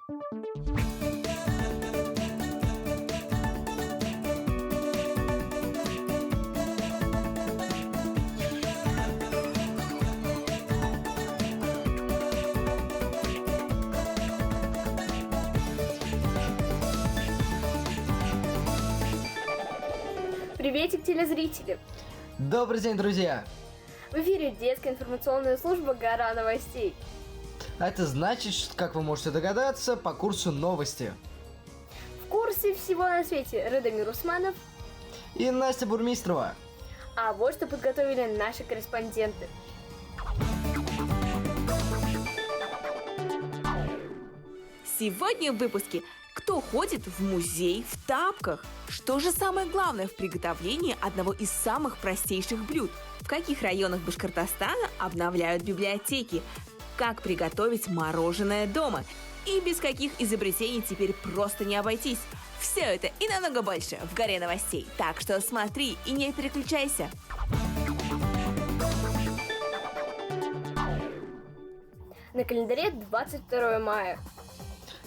Приветик, телезрители! Добрый день, друзья! В эфире детская информационная служба «Гора новостей». А это значит, как вы можете догадаться, по курсу новости. В курсе всего на свете Радомир Усманов И Настя Бурмистрова. А вот что подготовили наши корреспонденты. Сегодня в выпуске: кто ходит в музей в тапках? Что же самое главное в приготовлении одного из самых простейших блюд? В каких районах Башкортостана обновляют библиотеки? Как приготовить мороженое дома? И без каких изобретений теперь просто не обойтись? Все это и намного больше в «Горе новостей». Так что смотри и не переключайся. На календаре 22 мая.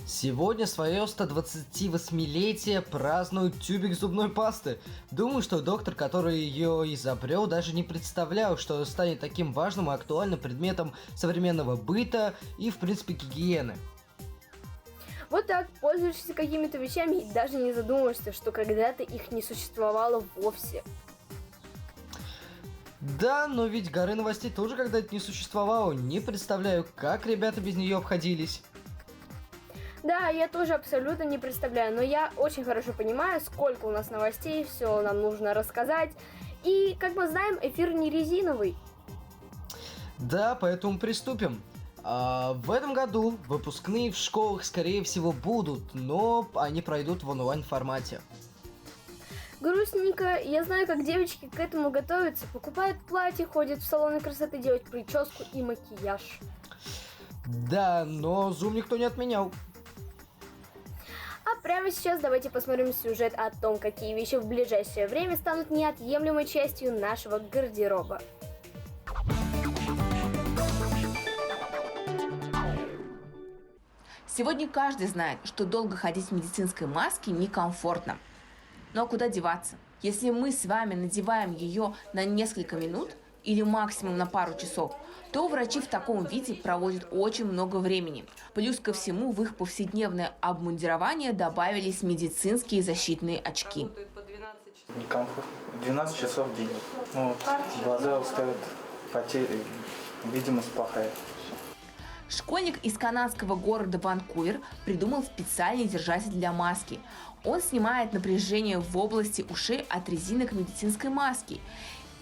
Сегодня свое 128-летие празднует тюбик зубной пасты. Думаю, что доктор, который ее изобрел, даже не представлял, что станет таким важным и актуальным предметом современного быта и, в принципе, гигиены. Вот так, пользуешься какими-то вещами и даже не задумываешься, что когда-то их не существовало вовсе. Да, но ведь горы новостей тоже когда-то не существовало. Не представляю, как ребята без нее обходились. Да, я тоже абсолютно не представляю, но я очень хорошо понимаю, сколько у нас новостей, все нам нужно рассказать. И, как мы знаем, эфир не резиновый. Да, поэтому приступим. В этом году выпускные в школах, скорее всего, будут, но они пройдут в онлайн-формате. Грустненько, я знаю, как девочки к этому готовятся, покупают платье, ходят в салоны красоты делать прическу и макияж. Да, но Zoom никто не отменял. А прямо сейчас давайте посмотрим сюжет о том, какие вещи в ближайшее время станут неотъемлемой частью нашего гардероба. Сегодня каждый знает, что долго ходить в медицинской маске некомфортно. Но куда деваться? Если мы с вами надеваем ее на несколько минут или максимум на пару часов, то врачи в таком виде проводят очень много времени. Плюс ко всему в их повседневное обмундирование добавились медицинские защитные очки. Некомфортно. 12 часов в день. Глаза устают, потери, видимость плохая. Школьник из канадского города Ванкувер придумал специальный держатель для маски. Он снимает напряжение в области ушей от резинок медицинской маски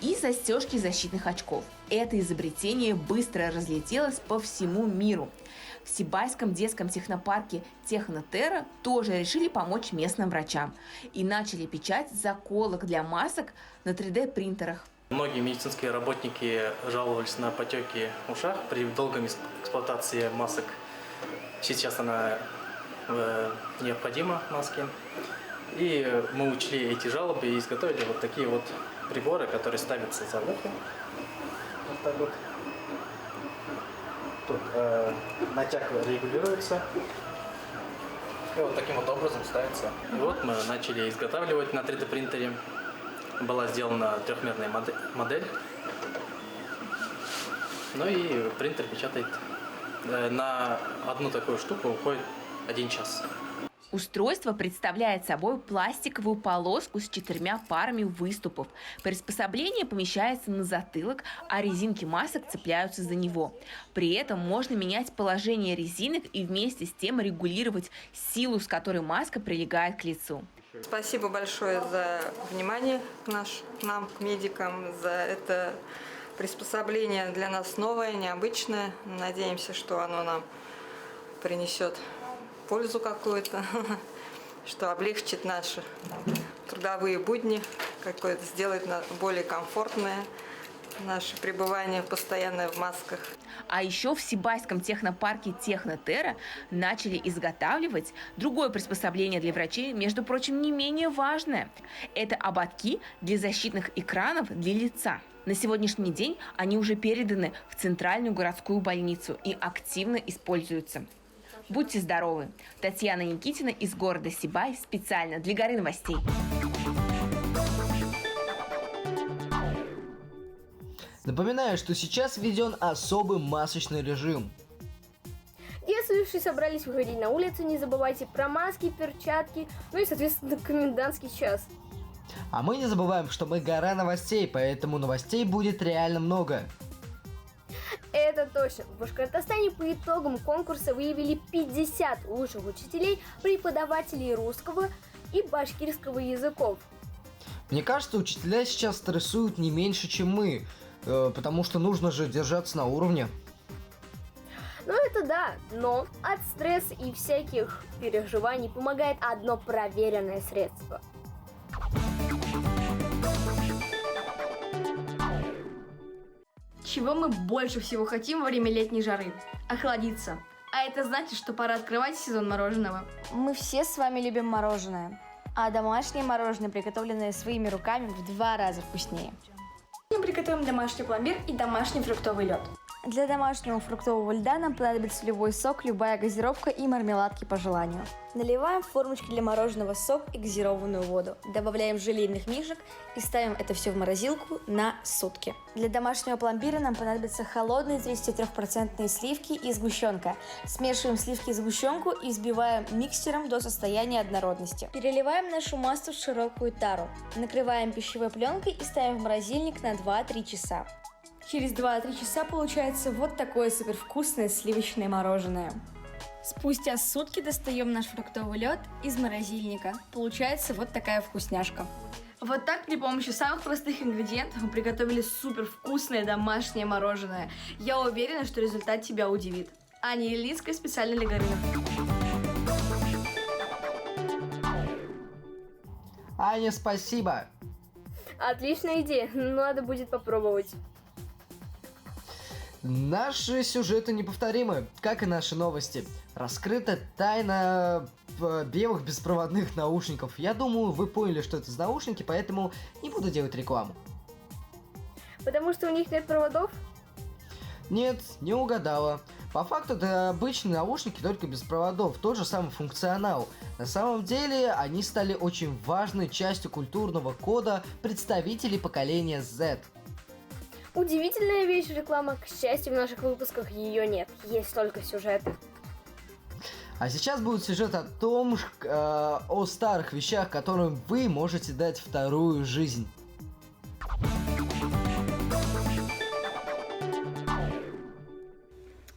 и застежки защитных очков. Это изобретение быстро разлетелось по всему миру. В Сибайском детском технопарке Технотерра тоже решили помочь местным врачам и начали печать заколок для масок на 3D-принтерах. Многие медицинские работники жаловались на потеки в ушах при долгой эксплуатации масок. Сейчас она необходима, маски. И мы учли эти жалобы и изготовили вот такие вот приборы, которые ставятся за ухо. Вот так вот. Тут натяг регулируется. И вот таким вот образом ставится. И вот мы начали изготавливать на 3D принтере. Была сделана трехмерная модель. Ну и принтер печатает. На одну такую штуку уходит 1 час. Устройство представляет собой пластиковую полоску с 4 парами выступов. Приспособление помещается на затылок, а резинки масок цепляются за него. При этом можно менять положение резинок и вместе с тем регулировать силу, с которой маска прилегает к лицу. Спасибо большое за внимание к нам, к медикам, за это приспособление для нас новое, необычное. Надеемся, что оно нам принесет пользу какую-то, что облегчит наши трудовые будни, какое-то сделает более комфортное наше пребывание постоянное в масках. А еще в Сибайском технопарке Технотерра начали изготавливать другое приспособление для врачей, между прочим, не менее важное. Это ободки для защитных экранов для лица. На сегодняшний день они уже переданы в Центральную городскую больницу и активно используются. Будьте здоровы! Татьяна Никитина из города Сибай специально для Горы новостей. Напоминаю, что сейчас введен особый масочный режим. Если уж и собрались выходить на улицу, не забывайте про маски, перчатки, ну и, соответственно, комендантский час. А мы не забываем, что мы гора новостей, поэтому новостей будет реально много. Это точно. В Башкортостане по итогам конкурса выявили 50 лучших учителей, преподавателей русского и башкирского языков. Мне кажется, учителя сейчас стрессуют не меньше, чем мы, потому что нужно же держаться на уровне. Ну это да, но от стресса и всяких переживаний помогает одно проверенное средство. Чего мы больше всего хотим во время летней жары? Охладиться. А это значит, что пора открывать сезон мороженого. Мы все с вами любим мороженое, а домашнее мороженое, приготовленное своими руками, в 2 раза вкуснее. Мы приготовим домашний пломбир и домашний фруктовый лед. Для домашнего фруктового льда нам понадобится любой сок, любая газировка и мармеладки по желанию. Наливаем в формочки для мороженого сок и газированную воду. Добавляем желейных мишек и ставим это все в морозилку на сутки. Для домашнего пломбира нам понадобятся холодные 33% сливки и сгущенка. Смешиваем сливки и сгущенку и взбиваем миксером до состояния однородности. Переливаем нашу массу в широкую тару. Накрываем пищевой пленкой и ставим в морозильник на 2-3 часа. Через 2-3 часа получается вот такое супервкусное сливочное мороженое. Спустя сутки достаем наш фруктовый лед из морозильника. Получается вот такая вкусняшка. Вот так при помощи самых простых ингредиентов мы приготовили супер вкусное домашнее мороженое. Я уверена, что результат тебя удивит. Аня Елинская специально для Горы. Аня, спасибо! Отличная идея, надо будет попробовать. Наши сюжеты неповторимы, как и наши новости. Раскрыта тайна белых беспроводных наушников. Я думаю, вы поняли, что это за наушники, поэтому не буду делать рекламу. Потому что у них нет проводов? Нет, не угадала. По факту это обычные наушники, только без проводов, тот же самый функционал. На самом деле они стали очень важной частью культурного кода представителей поколения Z. Удивительная вещь реклама. К счастью, в наших выпусках ее нет. Есть только сюжеты. А сейчас будет сюжет о том, о старых вещах, которым вы можете дать вторую жизнь.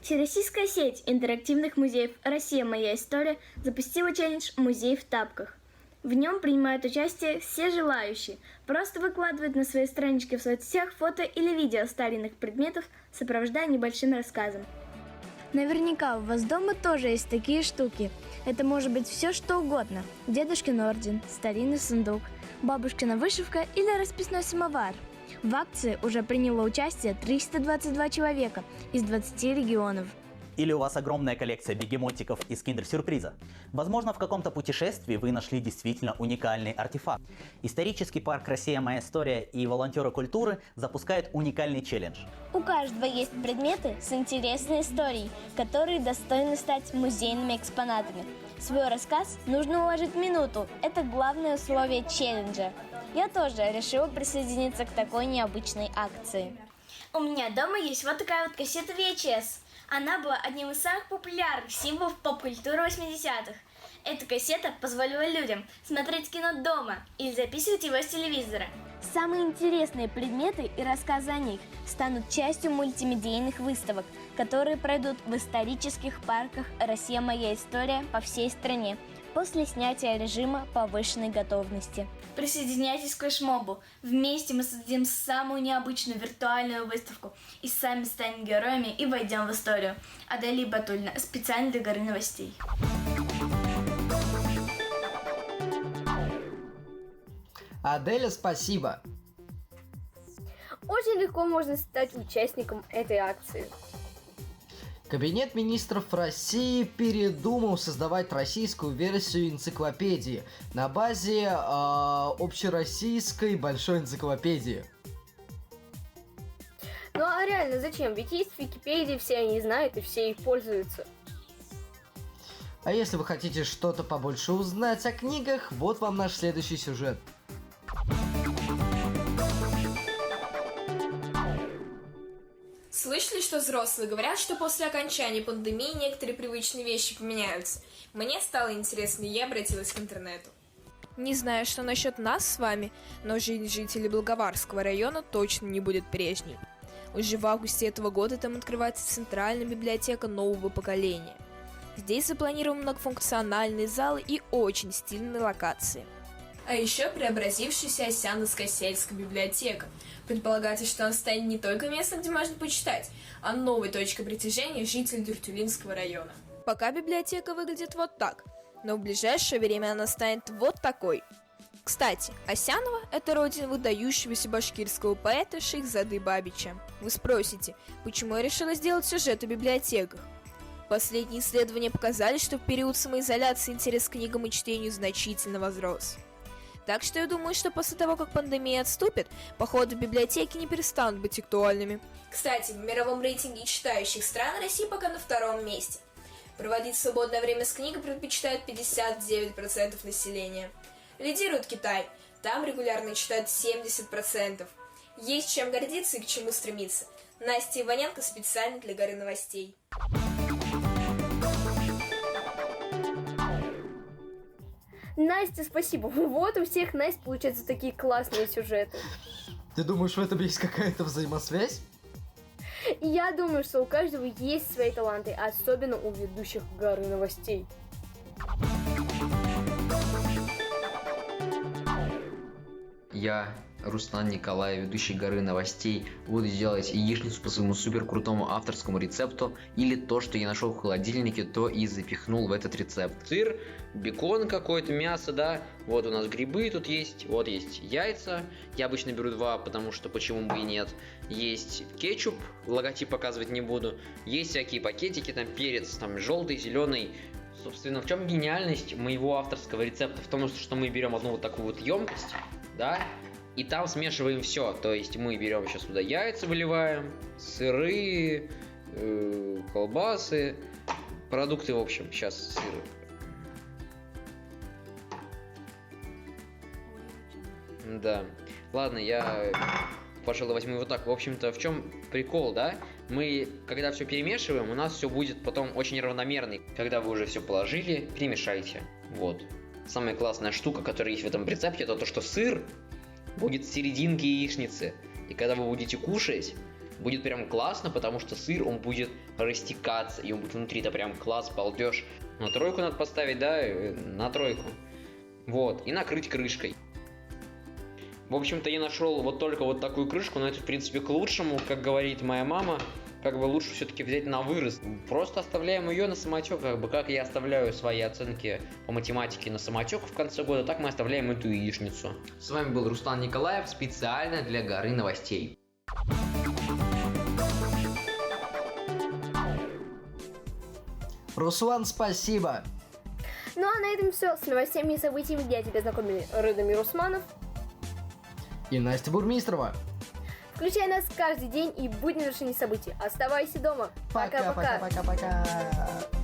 Всероссийская сеть интерактивных музеев «Россия. Моя история» запустила челлендж «Музей в тапках». В нем принимают участие все желающие. Просто выкладывают на своей страничке в соцсетях фото или видео старинных предметов, сопровождая небольшим рассказом. Наверняка у вас дома тоже есть такие штуки. Это может быть все что угодно. Дедушкин орден, старинный сундук, бабушкина вышивка или расписной самовар. В акции уже приняло участие 322 человека из 20 регионов. Или у вас огромная коллекция бегемотиков из киндер-сюрприза. Возможно, в каком-то путешествии вы нашли действительно уникальный артефакт. Исторический парк «Россия. Моя история» и волонтеры культуры запускают уникальный челлендж. У каждого есть предметы с интересной историей, которые достойны стать музейными экспонатами. Свой рассказ нужно уложить в минуту. Это главное условие челленджа. Я тоже решила присоединиться к такой необычной акции. У меня дома есть вот такая вот кассета VHS. Она была одним из самых популярных символов поп-культуры 80-х. Эта кассета позволила людям смотреть кино дома или записывать его с телевизора. Самые интересные предметы и рассказы о них станут частью мультимедийных выставок, которые пройдут в исторических парках «Россия. Моя история» по всей стране после снятия режима повышенной готовности. Присоединяйтесь к флешмобу. Вместе мы создадим самую необычную виртуальную выставку и сами станем героями и войдем в историю. Аделия Батульна, специально для Горы новостей. Аделя, спасибо. Очень легко можно стать участником этой акции. Кабинет министров России передумал создавать российскую версию энциклопедии на базе общероссийской большой энциклопедии. Ну а реально зачем? Ведь есть Википедия, все они знают и все их пользуются. А если вы хотите что-то побольше узнать о книгах, вот вам наш следующий сюжет. Слышали, что взрослые говорят, что после окончания пандемии некоторые привычные вещи поменяются? Мне стало интересно, и я обратилась к интернету. Не знаю, что насчет нас с вами, но жизнь жителей Благоварского района точно не будет прежней. Уже в августе этого года там открывается центральная библиотека нового поколения. Здесь запланированы многофункциональные залы и очень стильные локации. А еще преобразившаяся Осяновская сельская библиотека. Предполагается, что она станет не только местом, где можно почитать, а новой точкой притяжения жителей Дюртюлинского района. Пока библиотека выглядит вот так, но в ближайшее время она станет вот такой. Кстати, Осянова – это родина выдающегося башкирского поэта Шейхзады Бабича. Вы спросите, почему я решила сделать сюжет о библиотеках? Последние исследования показали, что в период самоизоляции интерес к книгам и чтению значительно возрос. Так что я думаю, что после того, как пандемия отступит, походы в библиотеки не перестанут быть актуальными. Кстати, в мировом рейтинге читающих стран Россия пока на 2-м месте. Проводить свободное время с книгой предпочитают 59% населения. Лидирует Китай, там регулярно читают 70%. Есть чем гордиться и к чему стремиться. Настя Иваненко специально для Горы новостей. Настя, спасибо. Вот у всех Настя получаются такие классные сюжеты. Ты думаешь, в этом есть какая-то взаимосвязь? Я думаю, что у каждого есть свои таланты, особенно у ведущих Горы новостей. Я, Руслан Николаев, ведущий Горы новостей, буду делать яичницу по своему супер крутому авторскому рецепту, или то, что я нашел в холодильнике, то и запихнул в этот рецепт. Сыр, бекон какой-то, мясо, да, вот у нас грибы тут есть, вот есть яйца, я обычно беру 2, потому что почему бы и нет. Есть кетчуп, логотип показывать не буду, есть всякие пакетики, там перец, там желтый, зеленый. Собственно, в чем гениальность моего авторского рецепта? В том, что мы берем одну вот такую вот емкость, да, и там смешиваем все. То есть мы берем сейчас сюда яйца, выливаем, сыры, колбасы, продукты, в общем, сейчас сыр. Да. Ладно, я, пожалуй, возьму вот так. В общем-то, в чем прикол, да? Мы, когда все перемешиваем, у нас все будет потом очень равномерный. Когда вы уже все положили, перемешайте. Вот. Самая классная штука, которая есть в этом рецепте, это то, что сыр будет в серединке яичницы. И когда вы будете кушать, будет прям классно, потому что сыр, он будет растекаться, и он будет внутри, это прям класс, балдеж. На 3 надо поставить, да, на 3. Вот, и накрыть крышкой. В общем-то, я нашел вот только вот такую крышку, но это, в принципе, к лучшему, как говорит моя мама. Как бы лучше все-таки взять на вырост. Просто оставляем ее на самотек, как бы как я оставляю свои оценки по математике на самотек в конце года, так мы оставляем эту яичницу. С вами был Руслан Николаев, специально для Горы новостей. Руслан, спасибо! Ну а на этом все. С новостями и событиями я тебя знакомили Радомир Усманов и Настя Бурмистрова. Включай нас каждый день и будь на вершине событий. Оставайся дома. Пока-пока. Пока-пока-пока-пока.